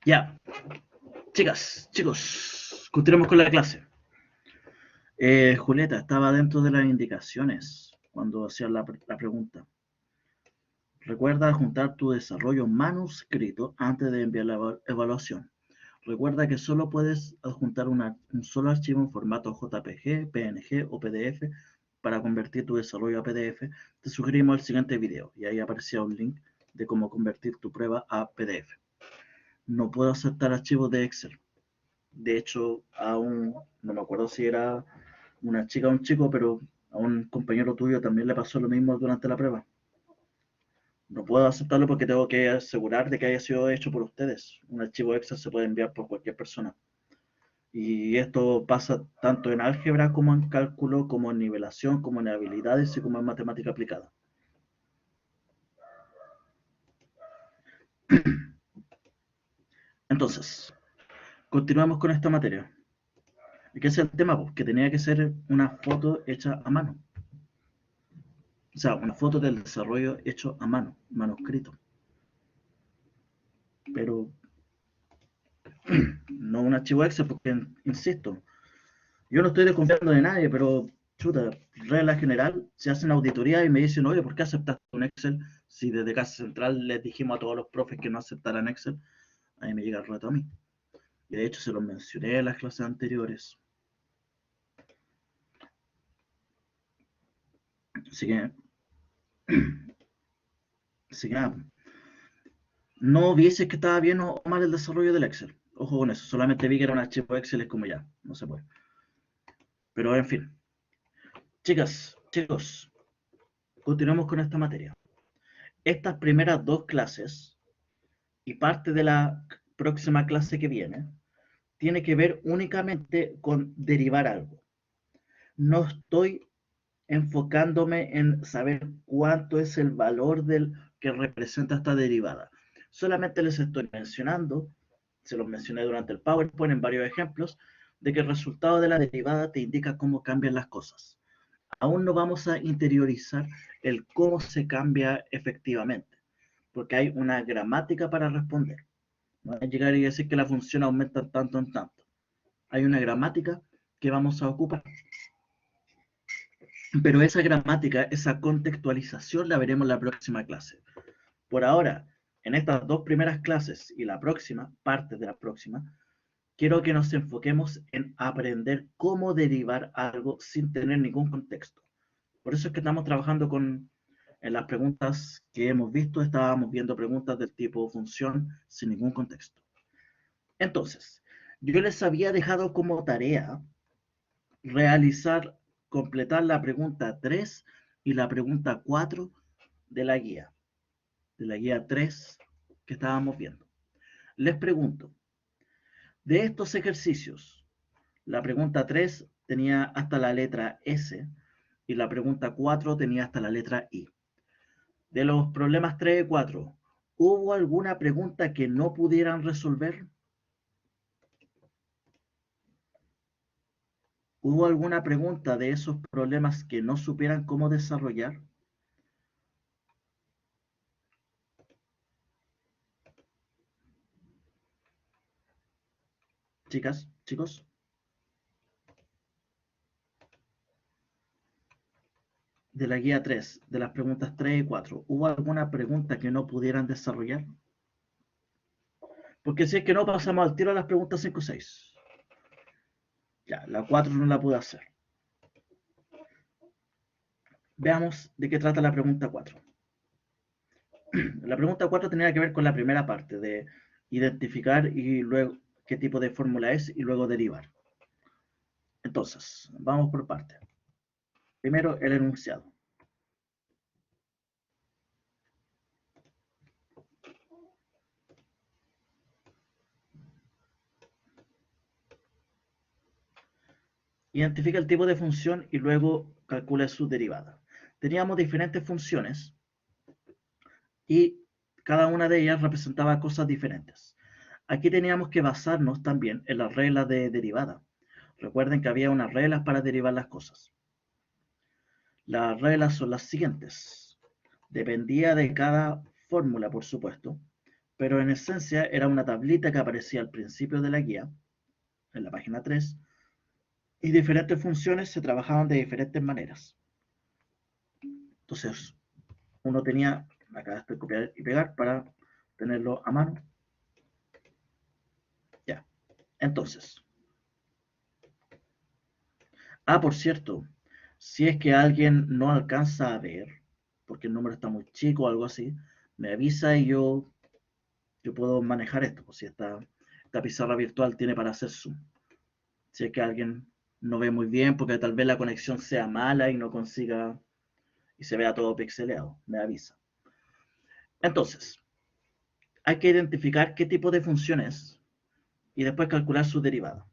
Ya, chicas, chicos, continuemos con la clase. Julieta, estaba dentro de las indicaciones cuando hacías la pregunta. Recuerda juntar tu desarrollo manuscrito antes de enviar la evaluación. Recuerda que solo puedes adjuntar un solo archivo en formato JPG, PNG o PDF para convertir tu desarrollo a PDF. Te sugerimos el siguiente video y ahí aparecía un link de cómo convertir tu prueba a PDF. No puedo aceptar archivos de Excel. De hecho, no me acuerdo si era una chica o un chico, pero a un compañero tuyo también le pasó lo mismo durante la prueba. No puedo aceptarlo porque tengo que asegurar de que haya sido hecho por ustedes. Un archivo Excel se puede enviar por cualquier persona. Y esto pasa tanto en álgebra como en cálculo, como en nivelación, como en habilidades y como en matemática aplicada. Entonces, continuamos con esta materia. ¿Y qué es el tema? Pues que tenía que ser una foto hecha a mano. O sea, una foto del desarrollo hecho a mano, manuscrito. Pero no un archivo Excel, porque, insisto, yo no estoy desconfiando de nadie, pero, chuta, regla general, se hacen auditoría y me dicen, oye, ¿por qué aceptaste un Excel? Si desde Casa Central les dijimos a todos los profes que no aceptaran Excel, ahí me llega el reto a mí. Y de hecho se los mencioné en las clases anteriores. Así que, así que nada, no vi si es que estaba bien o mal el desarrollo del Excel. Ojo con eso, solamente vi que era un archivo Excel, es como ya, no se puede. Pero en fin, chicas, chicos, continuamos con esta materia. Estas primeras dos clases y parte de la próxima clase que viene tiene que ver únicamente con derivar algo. No estoy enfocándome en saber cuánto es el valor del que representa esta derivada. Solamente les estoy mencionando, se los mencioné durante el PowerPoint en varios ejemplos, de que el resultado de la derivada te indica cómo cambian las cosas. Aún no vamos a interiorizar el cómo se cambia efectivamente, porque hay una gramática para responder. No es llegar y decir que la función aumenta tanto en tanto. Hay una gramática que vamos a ocupar. Pero esa gramática, esa contextualización la veremos en la próxima clase. Por ahora, en estas dos primeras clases y la próxima, parte de la próxima, quiero que nos enfoquemos en aprender cómo derivar algo sin tener ningún contexto. Por eso es que estamos trabajando en las preguntas que hemos visto, estábamos viendo preguntas del tipo función sin ningún contexto. Entonces, yo les había dejado como tarea realizar, completar la pregunta 3 y la pregunta 4 de la guía 3 que estábamos viendo. Les pregunto, de estos ejercicios, la pregunta 3 tenía hasta la letra S y la pregunta 4 tenía hasta la letra I. De los problemas 3 y 4, ¿hubo alguna pregunta que no pudieran resolver? ¿Hubo alguna pregunta de esos problemas que no supieran cómo desarrollar? Chicas, chicos, de la guía 3, de las preguntas 3 y 4, ¿hubo alguna pregunta que no pudieran desarrollar? Porque si es que no, pasamos al tiro a las preguntas 5 y 6. Ya, la 4 no la pude hacer. Veamos de qué trata la pregunta 4. La pregunta 4 tenía que ver con la primera parte, de identificar y luego qué tipo de fórmula es y luego derivar. Entonces, vamos por parte. Primero, el enunciado. Identifica el tipo de función y luego calcula su derivada. Teníamos diferentes funciones y cada una de ellas representaba cosas diferentes. Aquí teníamos que basarnos también en las reglas de derivada. Recuerden que había unas reglas para derivar las cosas. Las reglas son las siguientes. Dependía de cada fórmula, por supuesto, pero en esencia era una tablita que aparecía al principio de la guía, en la página 3, y diferentes funciones se trabajaban de diferentes maneras. Entonces, uno tenía, acá estoy copiar y pegar para tenerlo a mano. Ya, entonces. Por cierto, si es que alguien no alcanza a ver, porque el número está muy chico o algo así, me avisa y yo puedo manejar esto, pues si esta pizarra virtual tiene para hacer zoom. Si es que alguien no ve muy bien, porque tal vez la conexión sea mala y no consiga y se vea todo pixeleado, me avisa. Entonces, hay que identificar qué tipo de función es y después calcular su derivada.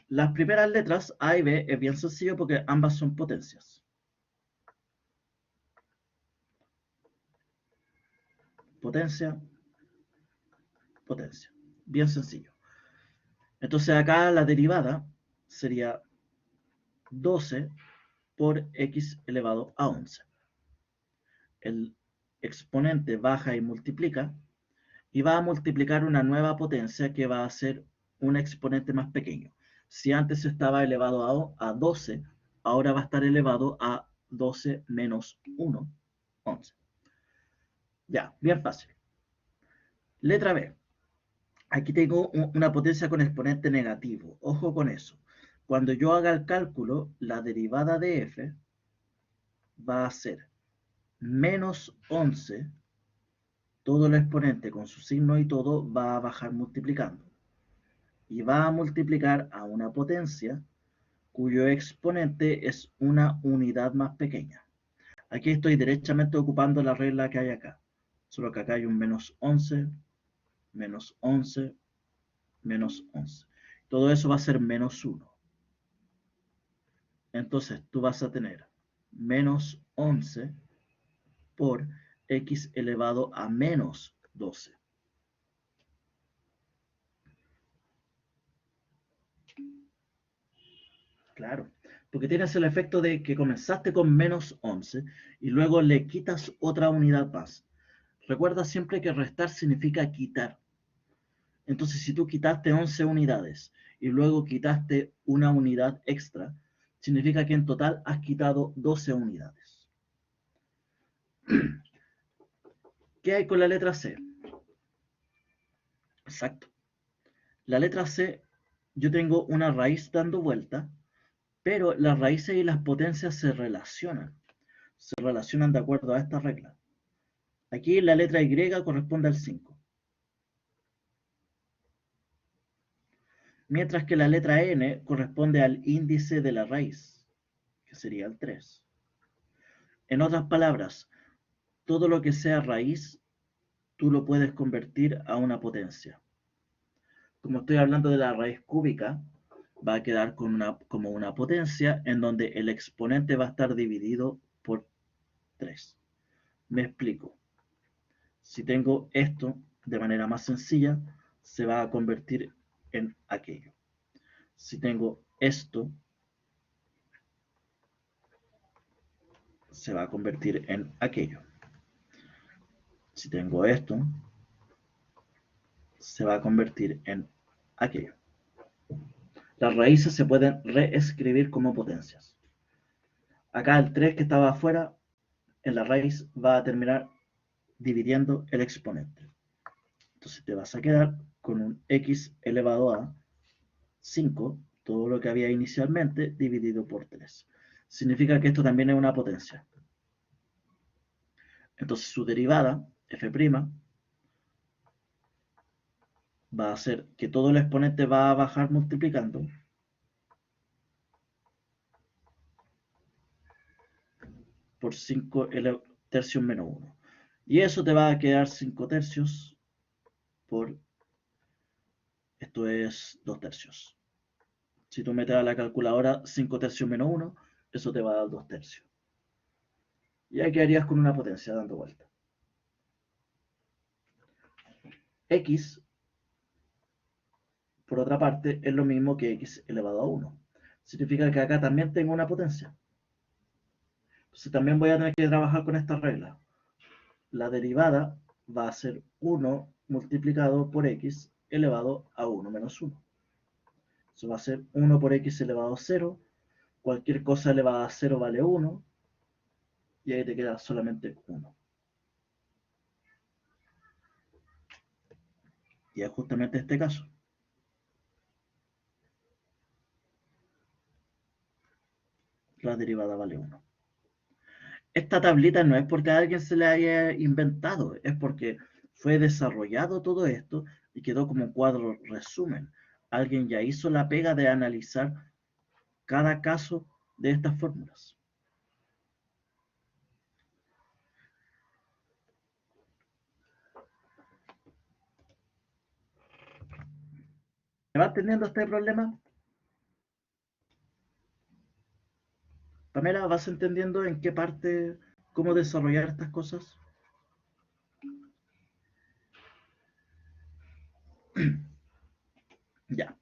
Las primeras letras A y B es bien sencillo porque ambas son potencias. Potencia, potencia. Bien sencillo. Entonces acá la derivada sería 12 por x elevado a 11. El exponente baja y multiplica y va a multiplicar una nueva potencia que va a ser un exponente más pequeño. Si antes estaba elevado a 12, ahora va a estar elevado a 12 menos 1, 11. Ya, bien fácil. Letra B. Aquí tengo una potencia con exponente negativo. Ojo con eso. Cuando yo haga el cálculo, la derivada de f va a ser menos 11, todo el exponente con su signo y todo va a bajar multiplicando. Y va a multiplicar a una potencia cuyo exponente es una unidad más pequeña. Aquí estoy derechamente ocupando la regla que hay acá. Solo que acá hay un menos 11, menos 11, menos 11. Todo eso va a ser menos 1. Entonces tú vas a tener menos 11 por x elevado a menos 12. Claro, porque tienes el efecto de que comenzaste con menos 11 y luego le quitas otra unidad más. Recuerda siempre que restar significa quitar. Entonces, si tú quitaste 11 unidades y luego quitaste una unidad extra, significa que en total has quitado 12 unidades. ¿Qué hay con la letra C? Exacto. La letra C, yo tengo una raíz dando vuelta, pero las raíces y las potencias se relacionan de acuerdo a esta regla. Aquí la letra Y corresponde al 5, mientras que la letra N corresponde al índice de la raíz, que sería el 3. En otras palabras, todo lo que sea raíz, tú lo puedes convertir a una potencia. Como estoy hablando de la raíz cúbica, va a quedar como una potencia en donde el exponente va a estar dividido por 3. Me explico. Si tengo esto de manera más sencilla, se va a convertir en aquello. Si tengo esto, se va a convertir en aquello. Si tengo esto, se va a convertir en aquello. Las raíces se pueden reescribir como potencias. Acá el 3 que estaba afuera, en la raíz va a terminar dividiendo el exponente. Entonces te vas a quedar con un x elevado a 5, todo lo que había inicialmente, dividido por 3. Significa que esto también es una potencia. Entonces su derivada, f', va a ser que todo el exponente va a bajar multiplicando por 5 tercios menos 1. Y eso te va a quedar 5 tercios por, esto es 2 tercios. Si tú metes a la calculadora 5 tercios menos 1, eso te va a dar 2 tercios. Y ahí quedarías con una potencia dando vuelta. X, por otra parte, es lo mismo que x elevado a 1. Significa que acá también tengo una potencia. Entonces también voy a tener que trabajar con esta regla. La derivada va a ser 1 multiplicado por x elevado a 1 menos 1. Eso va a ser 1 por x elevado a 0. Cualquier cosa elevada a 0 vale 1. Y ahí te queda solamente 1. Y es justamente este caso. La derivada vale 1. Esta tablita no es porque a alguien se le haya inventado, es porque fue desarrollado todo esto y quedó como un cuadro resumen. Alguien ya hizo la pega de analizar cada caso de estas fórmulas. ¿Me va entendiendo este problema? Pamela, ¿vas entendiendo en qué parte, cómo desarrollar estas cosas? Ya.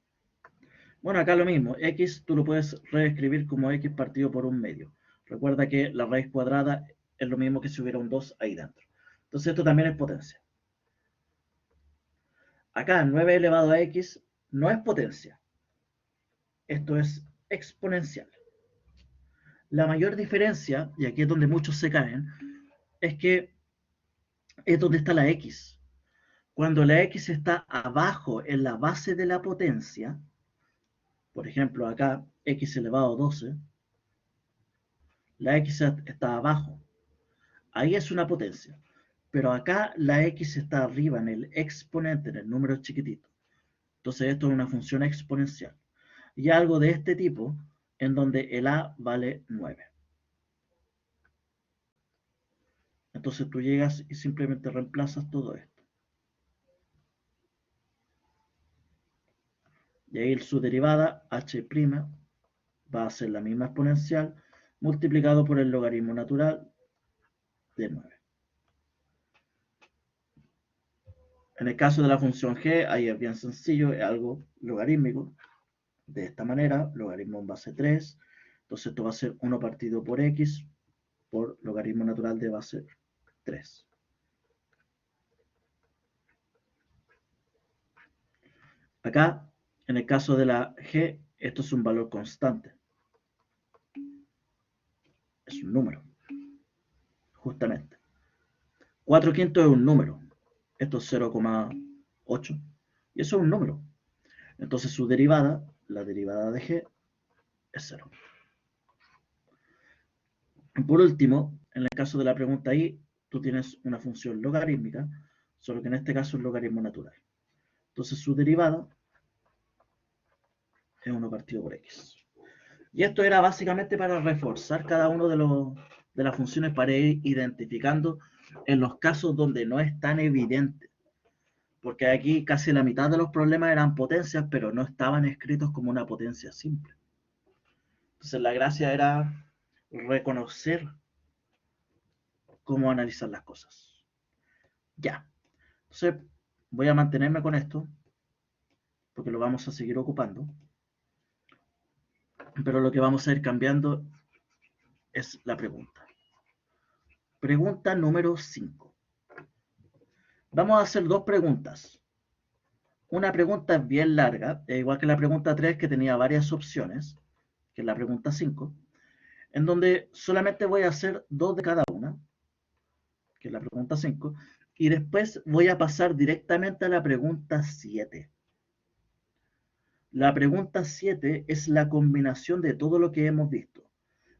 Bueno, acá lo mismo. X tú lo puedes reescribir como X partido por un medio. Recuerda que la raíz cuadrada es lo mismo que si hubiera un 2 ahí dentro. Entonces esto también es potencia. Acá 9 elevado a X no es potencia. Esto es exponencial. La mayor diferencia, y aquí es donde muchos se caen, es que es donde está la X. Cuando la X está abajo en la base de la potencia, por ejemplo acá X elevado a 12, la X está abajo, ahí es una potencia. Pero acá la X está arriba en el exponente, en el número chiquitito. Entonces esto es una función exponencial. Y algo de este tipo, en donde el A vale 9. Entonces tú llegas y simplemente reemplazas todo esto. Y ahí su derivada, h' va a ser la misma exponencial multiplicado por el logaritmo natural de 9. En el caso de la función g, ahí es bien sencillo, es algo logarítmico. De esta manera, logaritmo en base 3. Entonces esto va a ser 1 partido por x por logaritmo natural de base 3. Acá, en el caso de la g, esto es un valor constante. Es un número, justamente. 4 quintos es un número. Esto es 0,8. Y eso es un número. Entonces su derivada, la derivada de g, es 0. Por último, en el caso de la pregunta I, tú tienes una función logarítmica, solo que en este caso es logaritmo natural. Entonces su derivada es 1 partido por x. Y esto era básicamente para reforzar cada uno de las funciones para ir identificando en los casos donde no es tan evidente. Porque aquí casi la mitad de los problemas eran potencias, pero no estaban escritos como una potencia simple. Entonces la gracia era reconocer cómo analizar las cosas. Ya. Entonces voy a mantenerme con esto, porque lo vamos a seguir ocupando. Pero lo que vamos a ir cambiando es la pregunta. Pregunta número 5. Vamos a hacer dos preguntas. Una pregunta es bien larga, igual que la pregunta 3 que tenía varias opciones, que es la pregunta 5, en donde solamente voy a hacer dos de cada una, que es la pregunta 5, y después voy a pasar directamente a la pregunta 7. La pregunta 7 es la combinación de todo lo que hemos visto.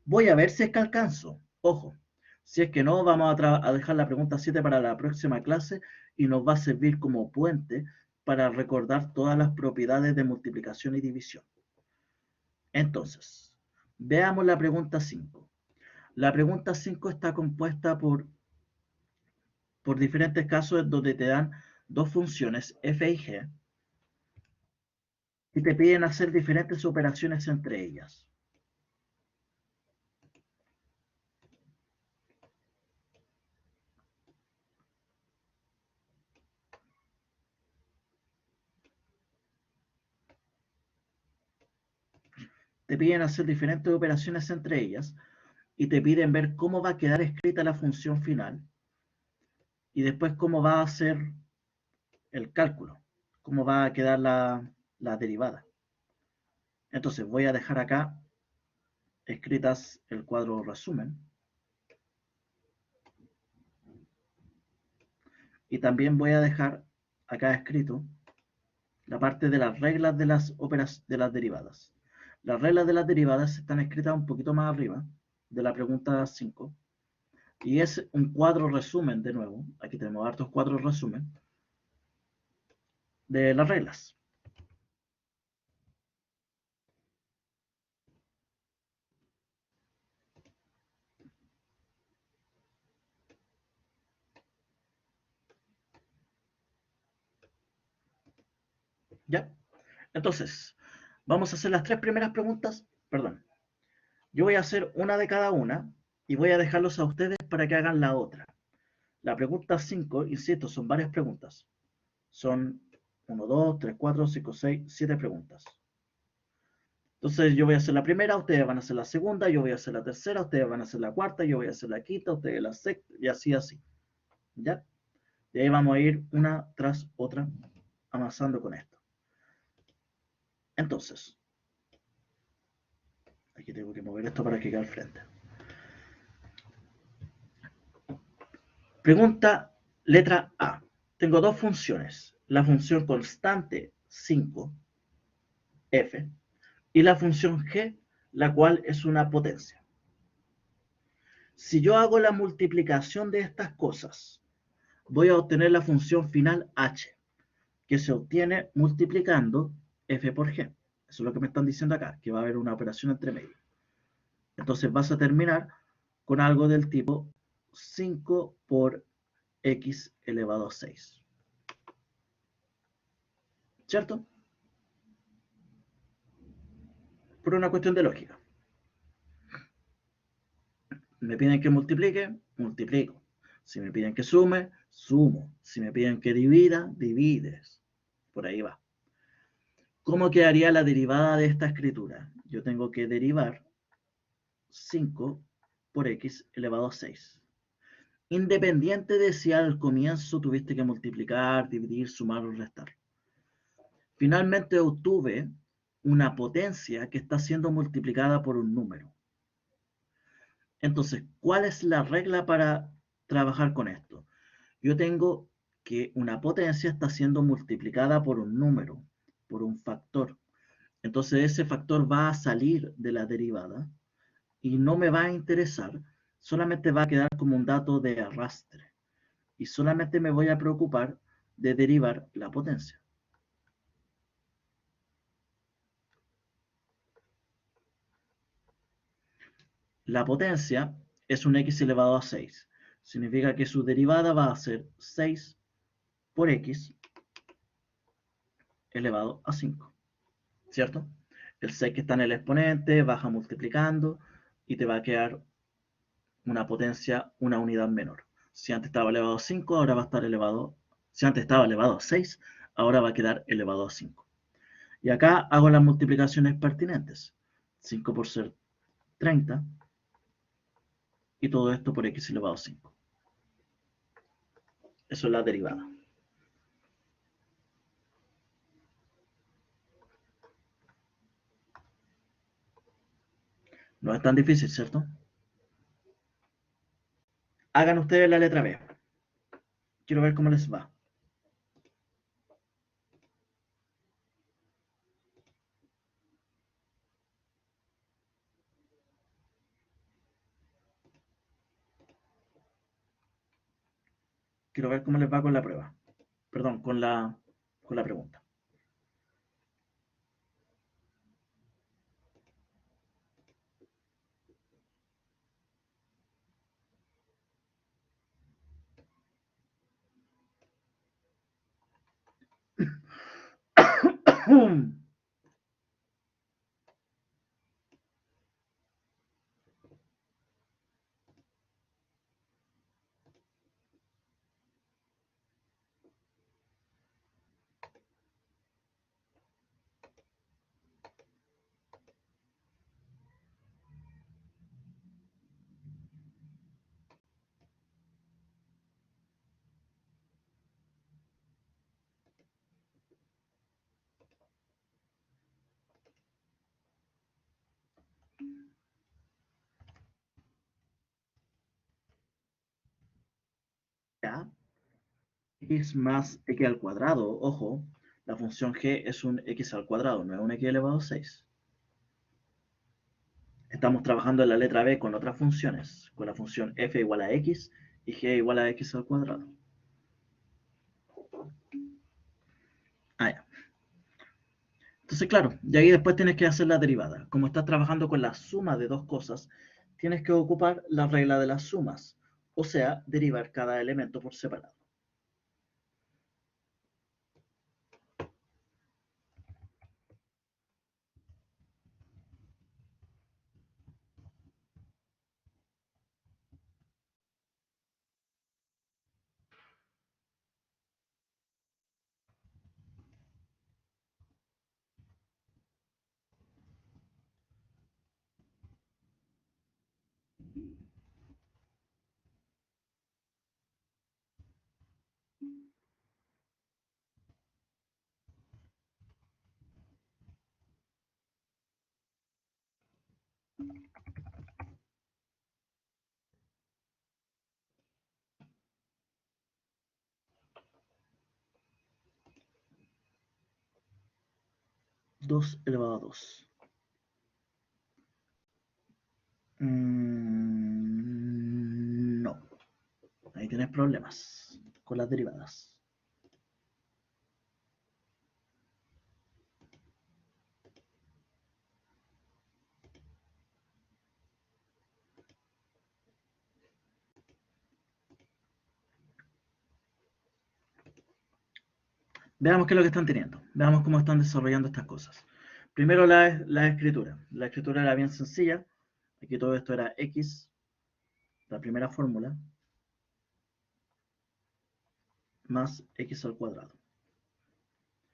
Voy a ver si es que alcanzo. Ojo, si es que no, vamos a dejar la pregunta 7 para la próxima clase y nos va a servir como puente para recordar todas las propiedades de multiplicación y división. Entonces, veamos la pregunta 5. La pregunta 5 está compuesta por diferentes casos donde te dan dos funciones f y g y te piden hacer diferentes operaciones entre ellas. Te piden hacer diferentes operaciones entre ellas y te piden ver cómo va a quedar escrita la función final y después cómo va a ser el cálculo, cómo va a quedar la derivada. Entonces voy a dejar acá escritas el cuadro resumen y también voy a dejar acá escrito la parte de las reglas de las derivadas. Las reglas de las derivadas están escritas un poquito más arriba de la pregunta 5 y es un cuadro resumen de nuevo. Aquí tenemos hartos cuadros resumen de las reglas. ¿Ya? Entonces, vamos a hacer las tres primeras preguntas. Perdón. Yo voy a hacer una de cada una y voy a dejarlos a ustedes para que hagan la otra. La pregunta 5, insisto, son varias preguntas. Son 1, 2, 3, 4, 5, 6, 7 preguntas. Entonces yo voy a hacer la primera, ustedes van a hacer la segunda, yo voy a hacer la tercera, ustedes van a hacer la cuarta, yo voy a hacer la quinta, ustedes la sexta, y así, así. ¿Ya? Y ahí vamos a ir una tras otra avanzando con esto. Entonces, aquí tengo que mover esto para que quede al frente. Pregunta letra A. Tengo dos funciones. La función constante 5, f, y la función g, la cual es una potencia. Si yo hago la multiplicación de estas cosas, voy a obtener la función final h, que se obtiene multiplicando f por g. Eso es lo que me están diciendo acá, que va a haber una operación entre medio. Entonces vas a terminar con algo del tipo 5 por x elevado a 6. ¿Cierto? Por una cuestión de lógica. Me piden que multiplique, multiplico. Si me piden que sume, sumo. Si me piden que divida, divides. Por ahí va. ¿Cómo quedaría la derivada de esta escritura? Yo tengo que derivar 5 por x elevado a 6. Independiente de si al comienzo tuviste que multiplicar, dividir, sumar o restar. Finalmente obtuve una potencia que está siendo multiplicada por un número. Entonces, ¿cuál es la regla para trabajar con esto? Yo tengo que una potencia está siendo multiplicada por un número, por un factor. Entonces ese factor va a salir de la derivada y no me va a interesar, solamente va a quedar como un dato de arrastre. Y solamente me voy a preocupar de derivar la potencia. La potencia es un x elevado a 6. Significa que su derivada va a ser 6 por x elevado a 5. ¿Cierto? El 6 que está en el exponente baja multiplicando y te va a quedar una potencia, una unidad menor. Si antes estaba elevado a 5, ahora va a estar elevado, si antes estaba elevado a 6, ahora va a quedar elevado a 5. Y acá hago las multiplicaciones pertinentes. 5 por ser 30 y todo esto por x elevado a 5. Eso es la derivada. No es tan difícil, ¿cierto? Hagan ustedes la letra B. Quiero ver cómo les va. Quiero ver cómo les va con la prueba. Perdón, con la pregunta. x más x al cuadrado, ojo, la función g es un x al cuadrado, no es un x elevado a 6. Estamos trabajando en la letra b con otras funciones, con la función f igual a x y g igual a x al cuadrado. Ah, ya. Entonces, claro, y ahí después tienes que hacer la derivada. Como estás trabajando con la suma de dos cosas, tienes que ocupar la regla de las sumas, o sea, derivar cada elemento por separado. Dos elevado a 2. No, ahí tienes problemas con las derivadas. Veamos qué es lo que están teniendo. Veamos cómo están desarrollando estas cosas. Primero la escritura. La escritura era bien sencilla. Aquí todo esto era x, la primera fórmula, más x al cuadrado.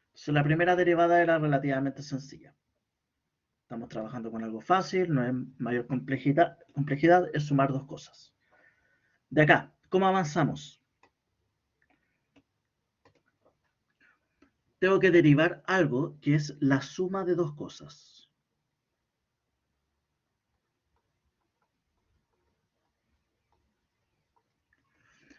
Entonces la primera derivada era relativamente sencilla. Estamos trabajando con algo fácil, no es mayor complejidad, es sumar dos cosas. De acá, ¿cómo avanzamos? Tengo que derivar algo que es la suma de dos cosas.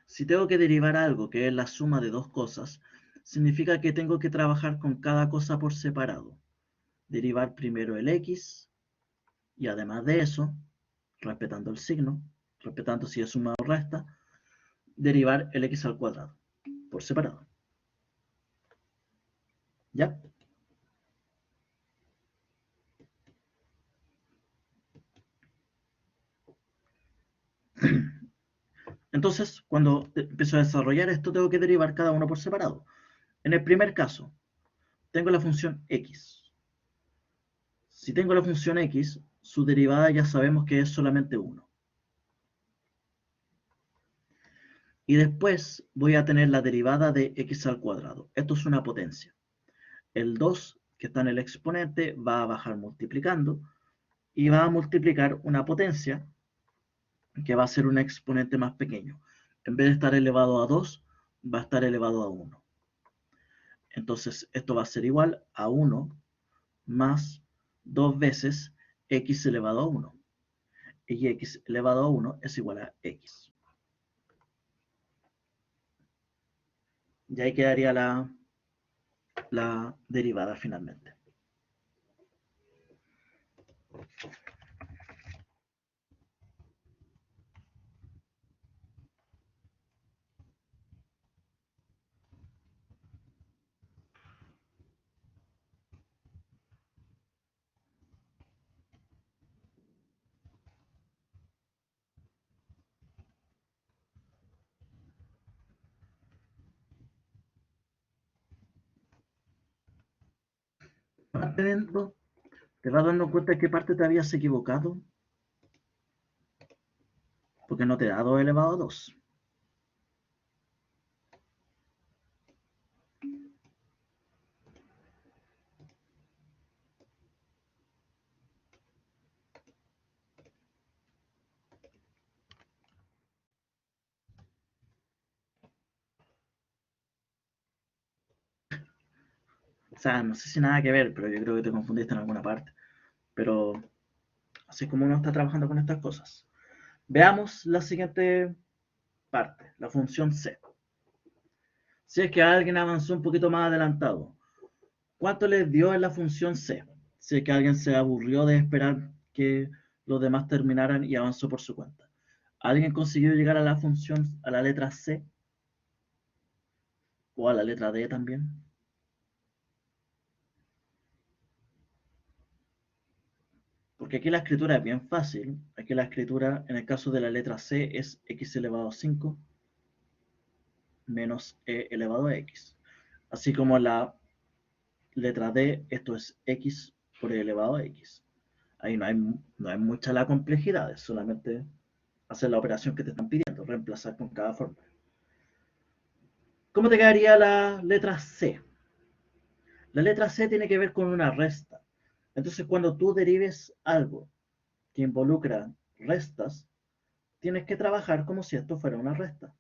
Si tengo que derivar algo que es la suma de dos cosas, significa que tengo que trabajar con cada cosa por separado. Derivar primero el x y además de eso, respetando el signo, respetando si es suma o resta, derivar el x al cuadrado por separado. ¿Ya? Entonces, cuando empiezo a desarrollar esto, tengo que derivar cada uno por separado. En el primer caso, tengo la función x. Si tengo la función x, su derivada ya sabemos que es solamente 1. Y después voy a tener la derivada de x al cuadrado. Esto es una potencia. El 2 que está en el exponente va a bajar multiplicando y va a multiplicar una potencia que va a ser un exponente más pequeño. En vez de estar elevado a 2, va a estar elevado a 1. Entonces esto va a ser igual a 1 más 2 veces x elevado a 1. Y x elevado a 1 es igual a x. Y ahí quedaría la derivada finalmente. ¿Te vas dando cuenta de qué parte te habías equivocado? Porque no te da 2 elevado a 2. O sea, no sé si nada que ver, pero yo creo que te confundiste en alguna parte. Pero así es como uno está trabajando con estas cosas. Veamos la siguiente parte, la función c. Si es que alguien avanzó un poquito más adelantado, ¿cuánto les dio en la función C? Si es que alguien se aburrió de esperar que los demás terminaran y avanzó por su cuenta. ¿Alguien consiguió llegar a la función, a la letra C o a la letra D también? Porque aquí la escritura es bien fácil. Aquí la escritura, en el caso de la letra C, es x elevado a 5 menos e elevado a x. Así como la letra D, esto es x por e elevado a x. Ahí no hay mucha la complejidad, es solamente hacer la operación que te están pidiendo, reemplazar con cada forma. ¿Cómo te quedaría la letra C? La letra C tiene que ver con una resta. Entonces, cuando tú derives algo que involucra restas, tienes que trabajar como si esto fuera una resta.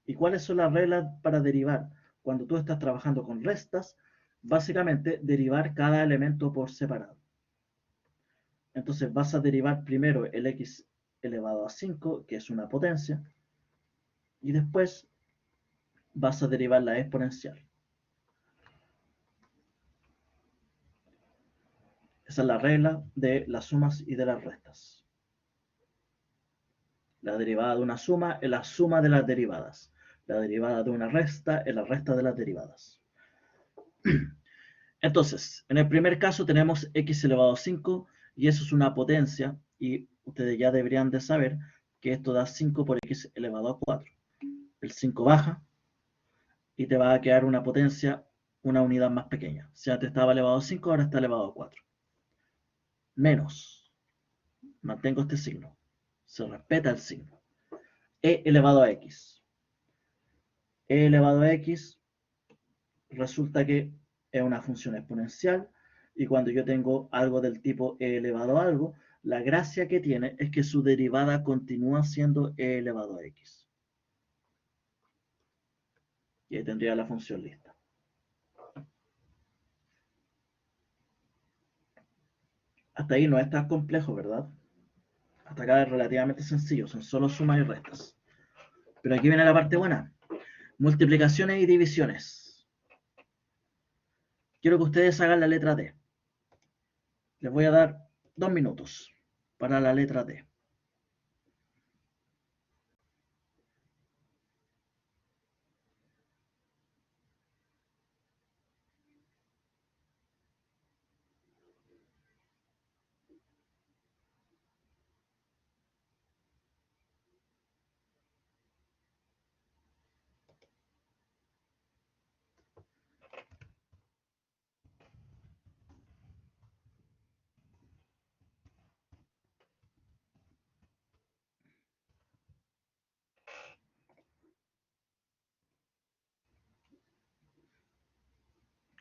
¿Y cuáles son las reglas para derivar? Cuando tú estás trabajando con restas, básicamente derivar cada elemento por separado. Entonces vas a derivar primero el x elevado a 5, que es una potencia, y después vas a derivar la exponencial. Esa es la regla de las sumas y de las restas. La derivada de una suma es la suma de las derivadas. La derivada de una resta es la resta de las derivadas. Entonces, en el primer caso tenemos x elevado a 5 y eso es una potencia y ustedes ya deberían de saber que esto da 5 por x elevado a 4. El 5 baja y te va a quedar una potencia, una unidad más pequeña. Si antes estaba elevado a 5, ahora está elevado a 4. Menos, mantengo este signo, se respeta el signo. E elevado a x. E elevado a x resulta que es una función exponencial y cuando yo tengo algo del tipo e elevado a algo, la gracia que tiene es que su derivada continúa siendo e elevado a x. Y ahí tendría la función lista. Hasta ahí no es tan complejo, ¿verdad? Hasta acá es relativamente sencillo, son solo sumas y restas. Pero aquí viene la parte buena. Multiplicaciones y divisiones. Quiero que ustedes hagan la letra D. Les voy a dar 2 minutos para la letra D.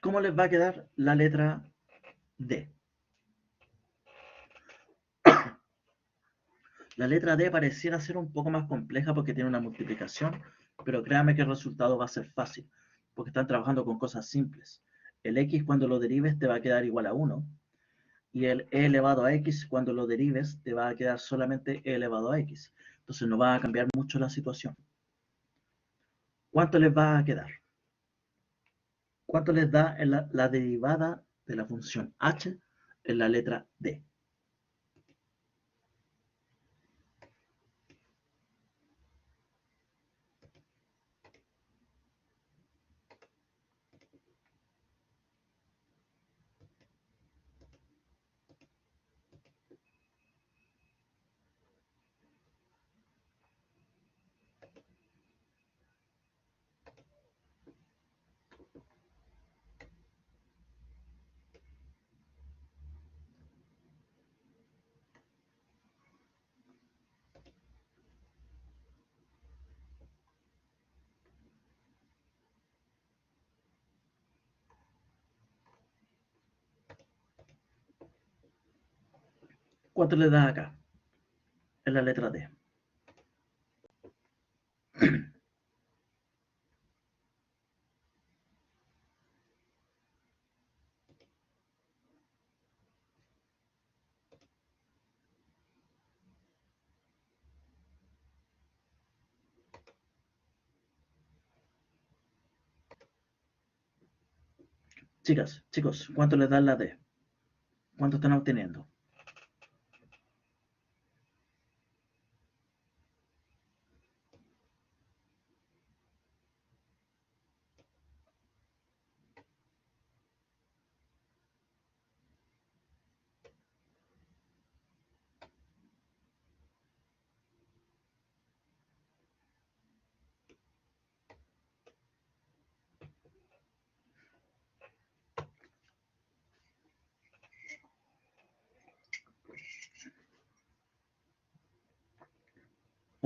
¿Cómo les va a quedar la letra D? La letra D pareciera ser un poco más compleja porque tiene una multiplicación, pero créanme que el resultado va a ser fácil, porque están trabajando con cosas simples. El x cuando lo derives te va a quedar igual a 1, y el e elevado a x cuando lo derives te va a quedar solamente e elevado a x. Entonces no va a cambiar mucho la situación. ¿Cuánto les va a quedar? ¿Cuánto les da en la derivada de la función h en la letra D? ¿Cuánto les da acá en la letra D? Chicas, chicos, ¿cuánto les dan la D? ¿Cuánto están obteniendo?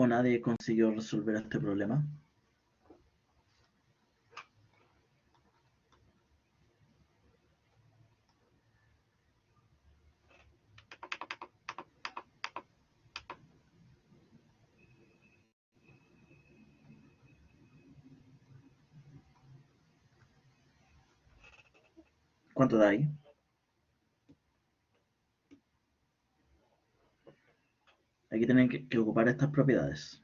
¿O nadie consiguió resolver este problema? ¿Cuánto da ahí? Aquí tienen que ocupar estas propiedades.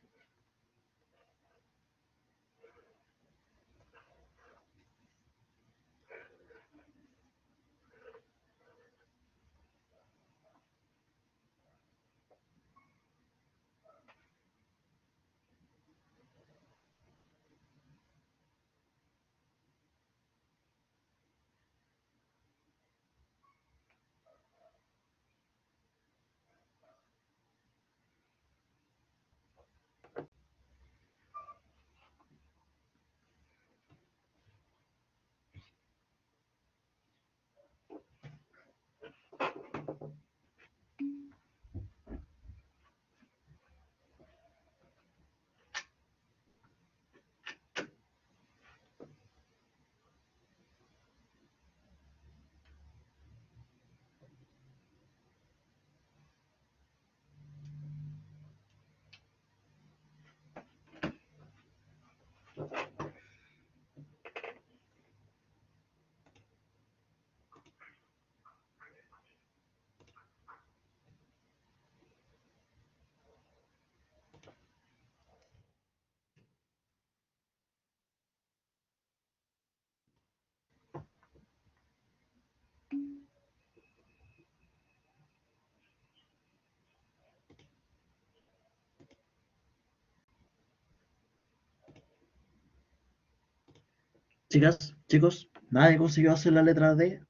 Chicas, chicos, nadie consiguió hacer la letra D.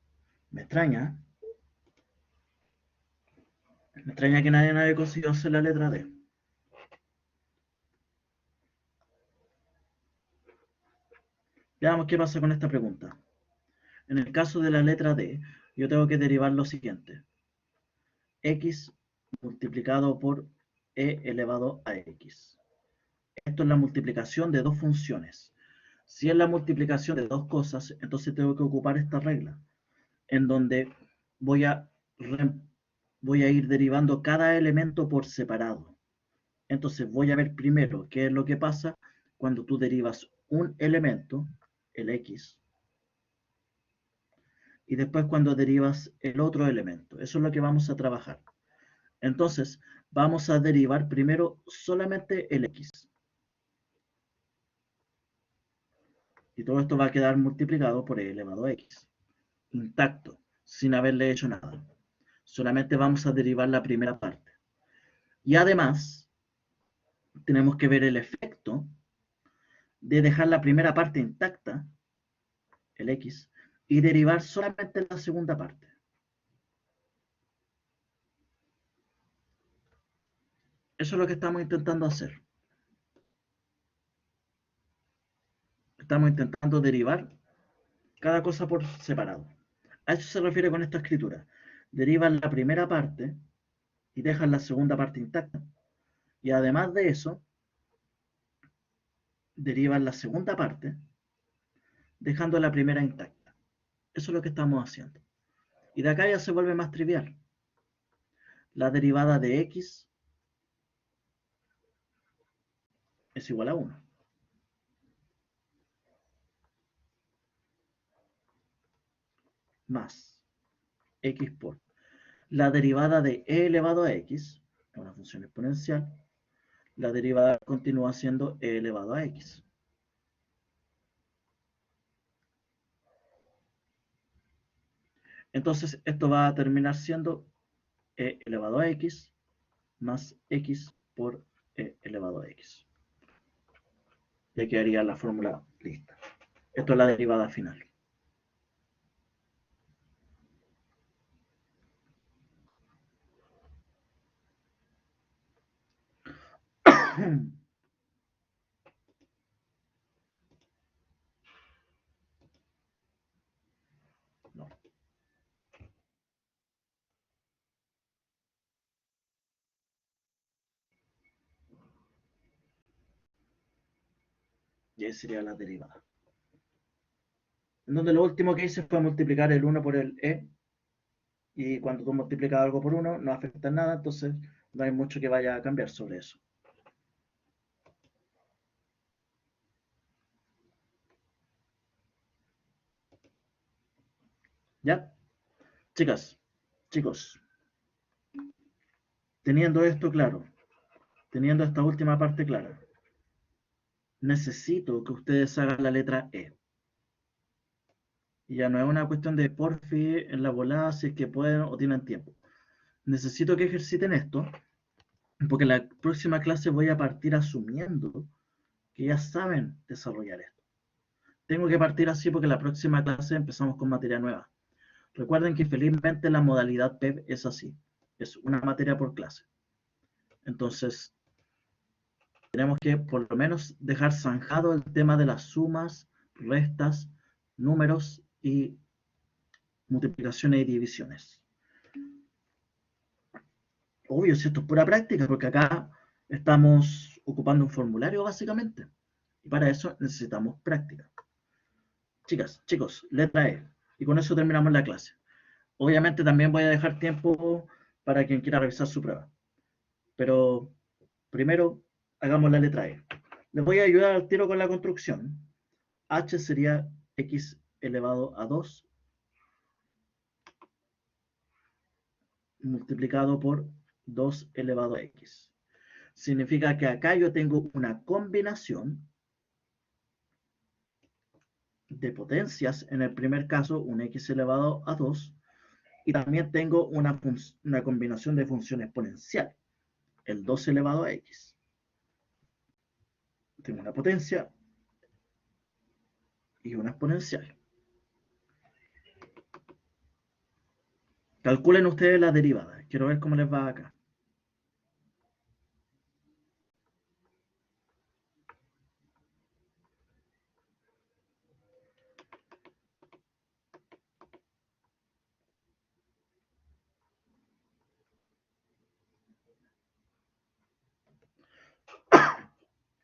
Me extraña. Me extraña que nadie consiguió hacer la letra D. Veamos qué pasa con esta pregunta. En el caso de la letra D, yo tengo que derivar lo siguiente. X multiplicado por e elevado a x. Esto es la multiplicación de dos funciones. Si es la multiplicación de dos cosas, entonces tengo que ocupar esta regla, en donde voy a, voy a ir derivando cada elemento por separado. Entonces voy a ver primero qué es lo que pasa cuando tú derivas un elemento, el x, y después cuando derivas el otro elemento. Eso es lo que vamos a trabajar. Entonces, vamos a derivar primero solamente el x. Y todo esto va a quedar multiplicado por e elevado a x. Intacto, sin haberle hecho nada. Solamente vamos a derivar la primera parte. Y además, tenemos que ver el efecto de dejar la primera parte intacta, el x, y derivar solamente la segunda parte. Eso es lo que estamos intentando hacer. Estamos intentando derivar cada cosa por separado. A eso se refiere con esta escritura. Derivan la primera parte y dejan la segunda parte intacta. Y además de eso, derivan la segunda parte dejando la primera intacta. Eso es lo que estamos haciendo. Y de acá ya se vuelve más trivial. La derivada de x es igual a 1. Más x por la derivada de e elevado a x, es una función exponencial, la derivada continúa siendo e elevado a x. Entonces esto va a terminar siendo e elevado a x más x por e elevado a x. Ya quedaría la fórmula lista. Esto es la derivada final. No. Y ahí sería la derivada. En donde lo último que hice fue multiplicar el 1 por el e, y cuando tú multiplicas algo por 1 no afecta en nada, entonces no hay mucho que vaya a cambiar sobre eso. ¿Ya? Chicas, chicos, teniendo esto claro, teniendo esta última parte clara, necesito que ustedes hagan la letra E. Y ya no es una cuestión de porfi en la volada, si es que pueden o tienen tiempo. Necesito que ejerciten esto, porque la próxima clase voy a partir asumiendo que ya saben desarrollar esto. Tengo que partir así porque la próxima clase empezamos con materia nueva. Recuerden que felizmente la modalidad PEP es así, es una materia por clase. Entonces, tenemos que por lo menos dejar zanjado el tema de las sumas, restas, números y multiplicaciones y divisiones. Obvio, si esto es pura práctica, porque acá estamos ocupando un formulario básicamente. Y para eso necesitamos práctica. Chicas, chicos, letra E. Y con eso terminamos la clase. Obviamente también voy a dejar tiempo para quien quiera revisar su prueba. Pero primero hagamos la letra E. Les voy a ayudar al tiro con la construcción. H sería x elevado a 2 multiplicado por 2 elevado a x. Significa que acá yo tengo una combinación de potencias, en el primer caso un x elevado a 2, y también tengo una combinación de función exponencial, el 2 elevado a x. Tengo una potencia y una exponencial. Calculen ustedes la derivada. Quiero ver cómo les va acá.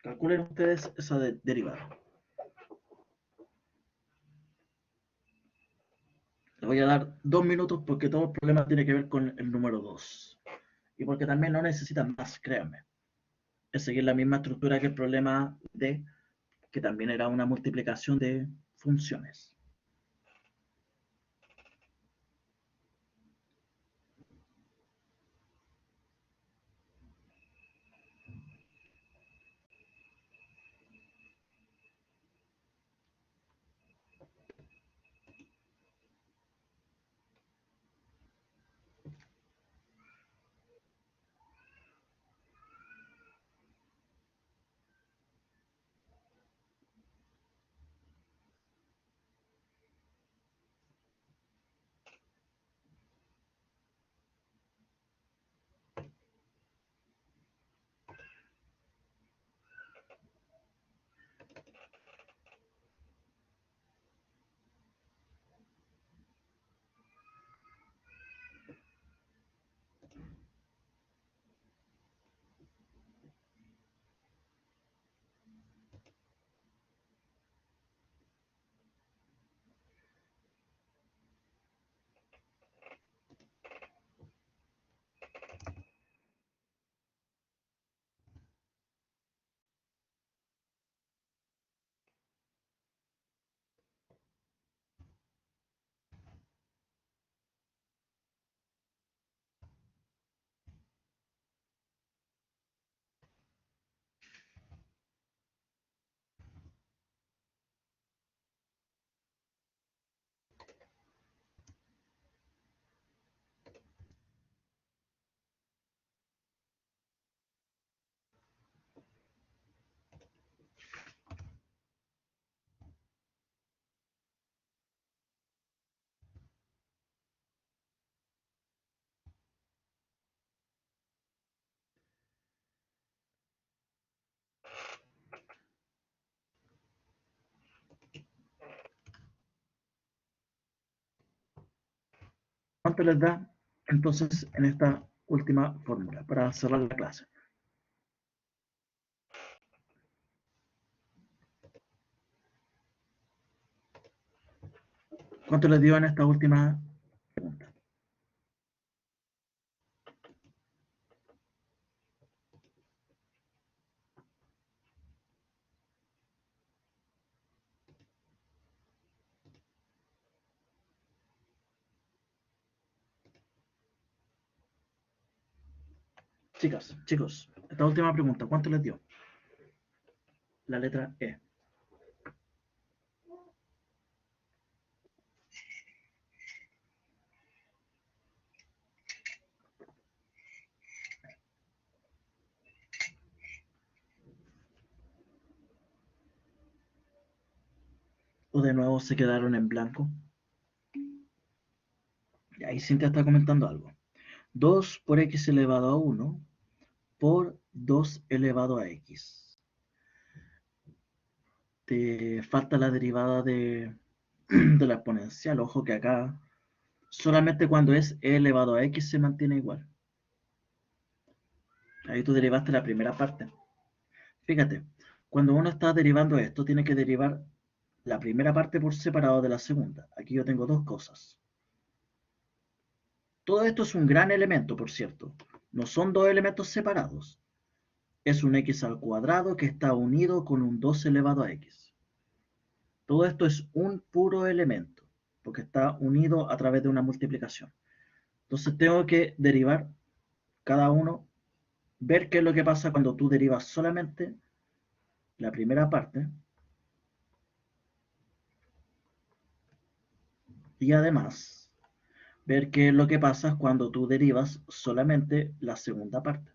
Calculen ustedes esa derivada. Les voy a dar 2 minutos porque todo el problema tiene que ver con el número 2. Y porque también no necesitan más, créanme. Es seguir la misma estructura que el problema de, que también era una multiplicación de funciones. ¿Cuánto les da entonces en esta última fórmula para cerrar la clase? ¿Cuánto les dio en esta última pregunta? Chicas, chicos, esta última pregunta, ¿cuánto les dio? La letra E. ¿O de nuevo se quedaron en blanco? Y ahí Cintia está comentando algo. 2 por x elevado a 1 por 2 elevado a x. Te falta la derivada de la exponencial. Ojo que acá solamente cuando es e elevado a x se mantiene igual. Ahí tú derivaste la primera parte. Fíjate, cuando uno está derivando esto, tiene que derivar la primera parte por separado de la segunda. Aquí yo tengo dos cosas. Todo esto es un gran elemento, por cierto. No son dos elementos separados. Es un x al cuadrado que está unido con un 2 elevado a x. Todo esto es un puro elemento, porque está unido a través de una multiplicación. Entonces tengo que derivar cada uno, ver qué es lo que pasa cuando tú derivas solamente la primera parte y además ver qué es lo que pasa cuando tú derivas solamente la segunda parte.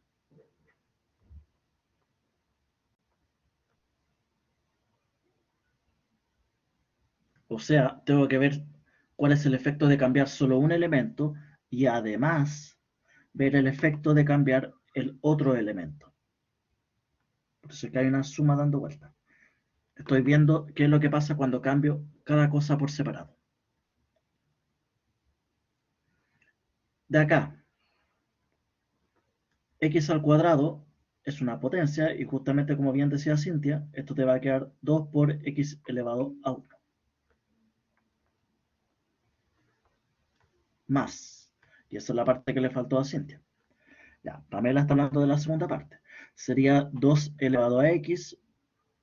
O sea, tengo que ver cuál es el efecto de cambiar solo un elemento y además ver el efecto de cambiar el otro elemento. Por eso es que hay una suma dando vuelta. Estoy viendo qué es lo que pasa cuando cambio cada cosa por separado. De acá, x al cuadrado es una potencia y justamente como bien decía Cintia, esto te va a quedar 2 por x elevado a 1. Más. Y esa es la parte que le faltó a Cintia. Ya, Pamela está hablando de la segunda parte. Sería 2 elevado a x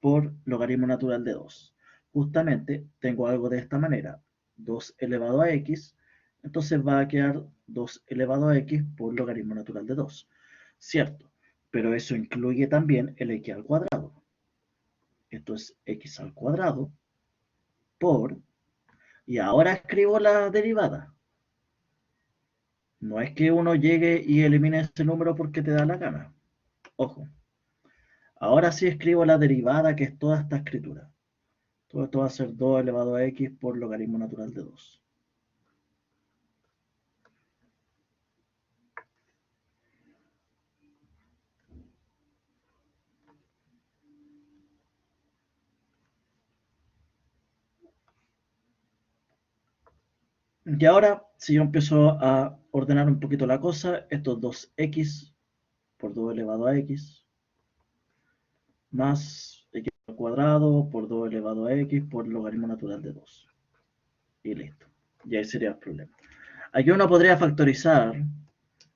por logaritmo natural de 2. Justamente tengo algo de esta manera. 2 elevado a x, entonces va a quedar 2 elevado a x por logaritmo natural de 2. Cierto, pero eso incluye también el x al cuadrado. Esto es x al cuadrado por... Y ahora escribo la derivada. No es que uno llegue y elimine ese número porque te da la gana. Ojo. Ahora sí escribo la derivada, que es toda esta escritura. Todo esto va a ser 2 elevado a x por logaritmo natural de 2. Y ahora, si yo empiezo a ordenar un poquito la cosa, estos 2x por 2 elevado a x, más x al cuadrado por 2 elevado a x por logaritmo natural de 2. Y listo. Y ahí sería el problema. Aquí uno podría factorizar,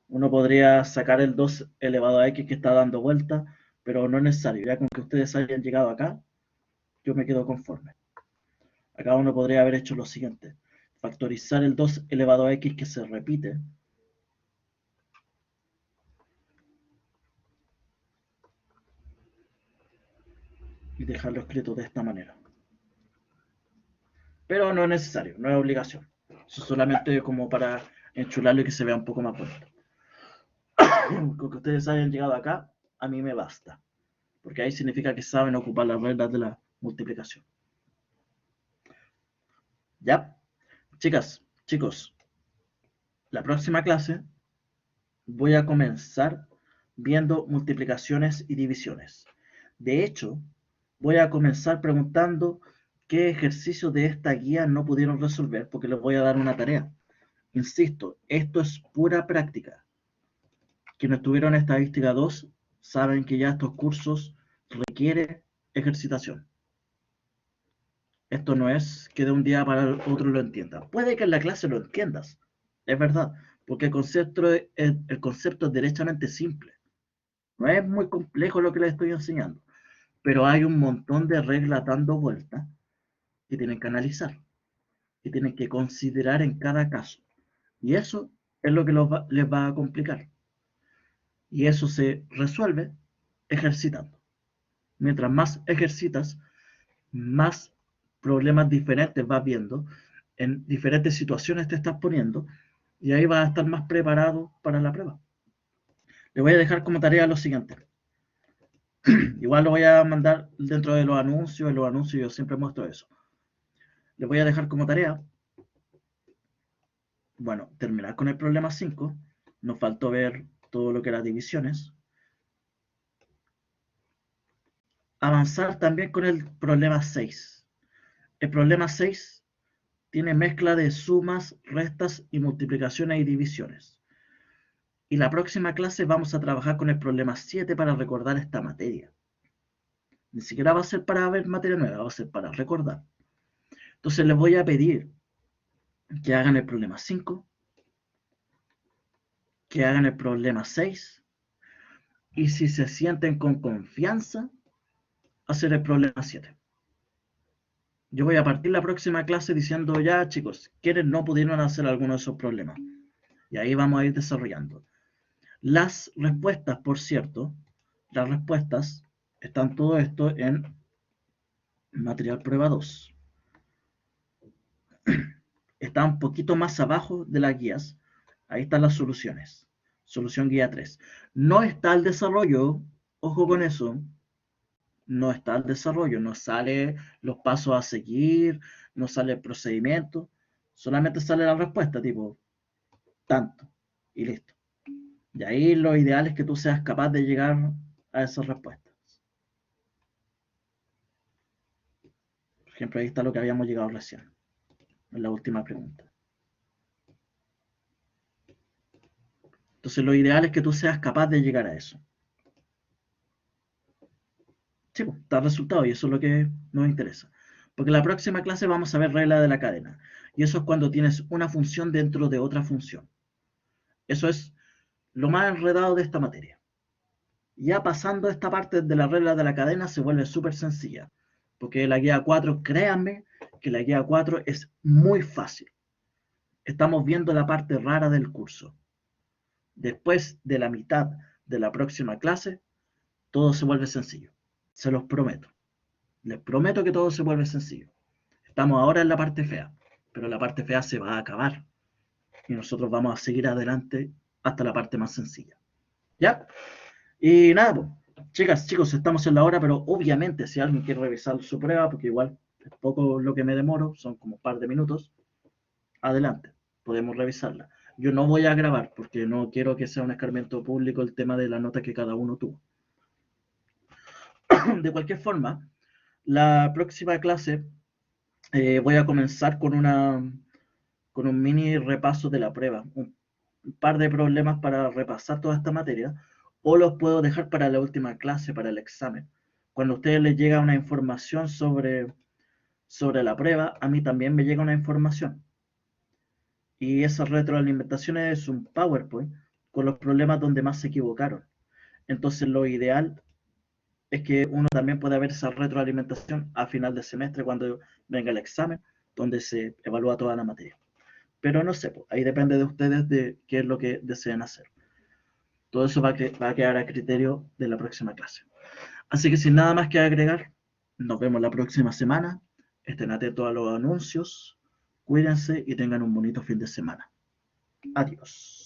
uno podría sacar el 2 elevado a x que está dando vuelta, pero no es necesario. Ya con que ustedes hayan llegado acá, yo me quedo conforme. Acá uno podría haber hecho lo siguiente. Factorizar el 2 elevado a x que se repite. Y dejarlo escrito de esta manera. Pero no es necesario, no es obligación. Eso es solamente como para enchularlo y que se vea un poco más bonito. Con que ustedes hayan llegado acá, a mí me basta. Porque ahí significa que saben ocupar las reglas de la multiplicación. ¿Ya? Chicas, chicos, la próxima clase voy a comenzar viendo multiplicaciones y divisiones. De hecho, voy a comenzar preguntando qué ejercicios de esta guía no pudieron resolver, porque les voy a dar una tarea. Insisto, esto es pura práctica. Quienes tuvieron estadística 2 saben que ya estos cursos requieren ejercitación. Esto no es que de un día para el otro lo entiendas. Puede que en la clase lo entiendas, es verdad, porque el concepto es derechamente simple. No es muy complejo lo que les estoy enseñando, pero hay un montón de reglas dando vueltas que tienen que analizar, que tienen que considerar en cada caso. Y eso es lo que les va a complicar. Y eso se resuelve ejercitando. Mientras más ejercitas, más problemas diferentes vas viendo, en diferentes situaciones te estás poniendo, y ahí vas a estar más preparado para la prueba. Le voy a dejar como tarea lo siguiente. Igual lo voy a mandar dentro de los anuncios, en los anuncios yo siempre muestro eso. Les voy a dejar como tarea, bueno, terminar con el problema 5, nos faltó ver todo lo que eran divisiones, avanzar también con el problema 6. El problema 6 tiene mezcla de sumas, restas y multiplicaciones y divisiones. Y la próxima clase vamos a trabajar con el problema 7 para recordar esta materia. Ni siquiera va a ser para ver materia nueva, va a ser para recordar. Entonces les voy a pedir que hagan el problema 5, que hagan el problema 6, y si se sienten con confianza, hacer el problema 7. Yo voy a partir la próxima clase diciendo ya, chicos, ¿quiénes no pudieron hacer alguno de esos problemas? Y ahí vamos a ir desarrollando. Las respuestas, por cierto, las respuestas están todo esto en material prueba 2. Está un poquito más abajo de las guías. Ahí están las soluciones. Solución guía 3. No está el desarrollo, ojo con eso, no está el desarrollo, no sale los pasos a seguir, no sale el procedimiento, solamente sale la respuesta, tipo, tanto, y listo. Y ahí lo ideal es que tú seas capaz de llegar a esas respuestas. Por ejemplo, ahí está lo que habíamos llegado recién, en la última pregunta. Entonces lo ideal es que tú seas capaz de llegar a eso. Sí, pues, está el resultado y eso es lo que nos interesa. Porque en la próxima clase vamos a ver regla de la cadena. Y eso es cuando tienes una función dentro de otra función. Eso es lo más enredado de esta materia. Ya pasando esta parte de la regla de la cadena se vuelve súper sencilla. Porque la guía 4, créanme que la guía 4 es muy fácil. Estamos viendo la parte rara del curso. Después de la mitad de la próxima clase, todo se vuelve sencillo. Se los prometo. Les prometo que todo se vuelve sencillo. Estamos ahora en la parte fea, pero la parte fea se va a acabar. Y nosotros vamos a seguir adelante hasta la parte más sencilla. ¿Ya? Y nada, pues, chicas, chicos, estamos en la hora, pero obviamente si alguien quiere revisar su prueba, porque igual es poco lo que me demoro, son como un par de minutos, adelante, podemos revisarla. Yo no voy a grabar porque no quiero que sea un escarmiento público el tema de la nota que cada uno tuvo. De cualquier forma, la próxima clase voy a comenzar con un mini repaso de la prueba, un par de problemas para repasar toda esta materia, o los puedo dejar para la última clase, para el examen. Cuando a ustedes les llega una información sobre la prueba, a mí también me llega una información. Y esa retroalimentación es un PowerPoint con los problemas donde más se equivocaron. Entonces lo ideal es que uno también pueda ver esa retroalimentación a final de semestre cuando venga el examen, donde se evalúa toda la materia. Pero no sé, ahí depende de ustedes de qué es lo que deseen hacer. Todo eso va a quedar a criterio de la próxima clase. Así que sin nada más que agregar, nos vemos la próxima semana. Estén atentos a los anuncios, cuídense y tengan un bonito fin de semana. Adiós.